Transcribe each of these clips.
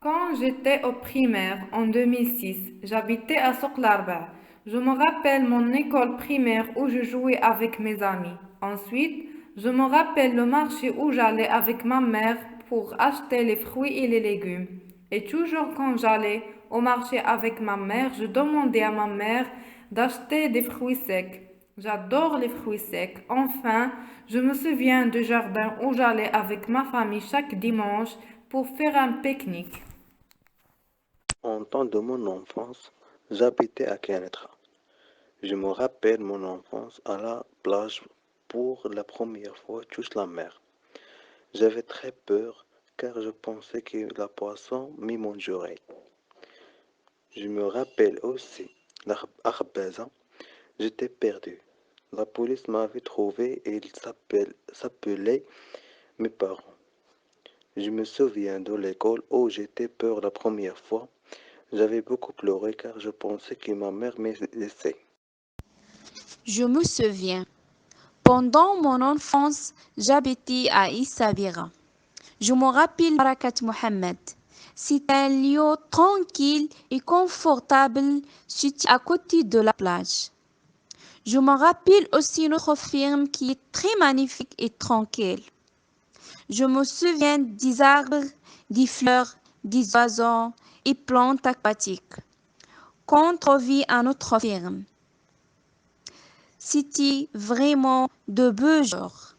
Quand j'étais au primaire en 2006, j'habitais à Soklarba. Je me rappelle mon école primaire où je jouais avec mes amis. Ensuite, je me rappelle le marché où j'allais avec ma mère pour acheter les fruits et les légumes. Et toujours quand j'allais au marché avec ma mère, je demandais à ma mère d'acheter des fruits secs. J'adore les fruits secs. Enfin, je me souviens du jardin où j'allais avec ma famille chaque dimanche pour faire un pique-nique. En temps de mon enfance, j'habitais à Kenitra. Je me rappelle mon enfance à la plage pour la première fois touche la mer. J'avais très peur car je pensais que la poisson m'y mangerait. Je me rappelle aussi l'Arbaza, j'étais perdu. La police m'avait trouvé et il s'appelait mes parents. Je me souviens de l'école où j'étais peur la première fois. J'avais beaucoup pleuré car je pensais que ma mère me laissait. Je me souviens, pendant mon enfance, j'habitais à Issabira. Je me rappelle Barakat Mohammed. C'est un lieu tranquille et confortable situé à côté de la plage. Je me rappelle aussi notre ferme qui est très magnifique et tranquille. Je me souviens des arbres, des fleurs, des oiseaux et plantes aquatiques qu'on trouvait à notre ferme. C'était vraiment de beaux jours.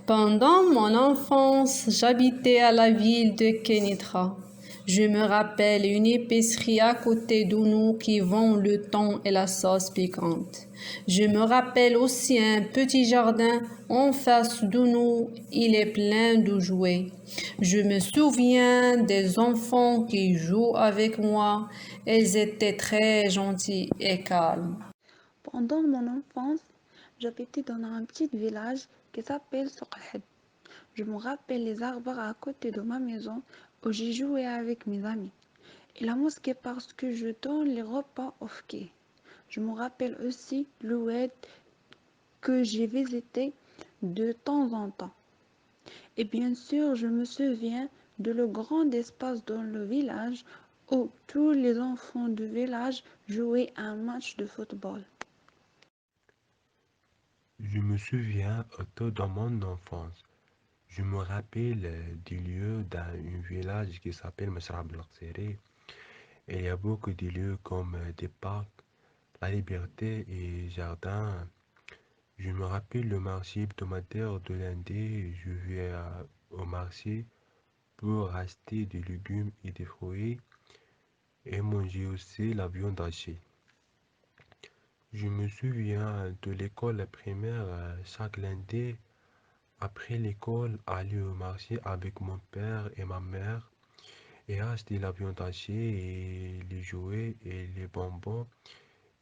Pendant mon enfance, j'habitais à la ville de Kenitra. Je me rappelle une épicerie à côté de nous qui vend le thon et la sauce piquante. Je me rappelle aussi un petit jardin en face de nous. Il est plein de jouets. Je me souviens des enfants qui jouent avec moi. Ils étaient très gentils et calmes. Pendant mon enfance, j'habitais dans un petit village qui s'appelle Soqhed. Je me rappelle les arbres à côté de ma maison où j'ai joué avec mes amis. Et la mosquée parce que je donne les repas au quai. Je me rappelle aussi l'oued que j'ai visité de temps en temps. Et bien sûr, je me souviens de le grand espace dans le village où tous les enfants du village jouaient un match de football. Je me souviens autant dans mon enfance. Je me rappelle du lieu dans un village qui s'appelle Mesrab El. Il y a beaucoup de lieux comme des parcs, la liberté et jardins. Je me rappelle le marché hebdomadaire de lundi. Je vais au marché pour acheter des légumes et des fruits et manger aussi la viande hachée. Je me souviens de l'école primaire chaque lundi. Après l'école, aller au marché avec mon père et ma mère et acheter la viande hachée et les jouets et les bonbons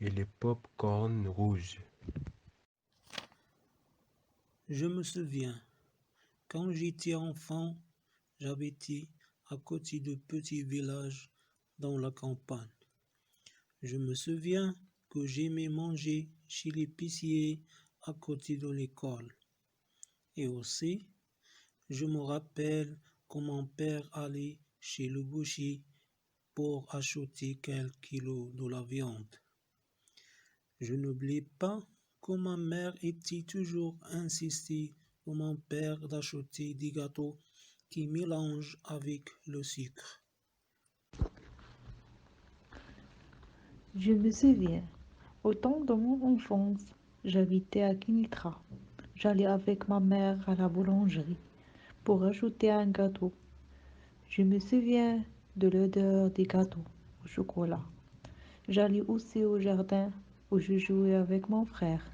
et les pop-corn rouges. Je me souviens, quand j'étais enfant, j'habitais à côté de petits villages dans la campagne. Je me souviens que j'aimais manger chez l'épicier à côté de l'école. Et aussi, je me rappelle que mon père allait chez le boucher pour acheter quelques kilos de la viande. Je n'oublie pas que ma mère était toujours insistée pour mon père d'acheter des gâteaux qui mélangent avec le sucre. Je me souviens, au temps de mon enfance, j'habitais à Kinitra. J'allais avec ma mère à la boulangerie pour acheter un gâteau. Je me souviens de l'odeur des gâteaux au chocolat. J'allais aussi au jardin où je jouais avec mon frère.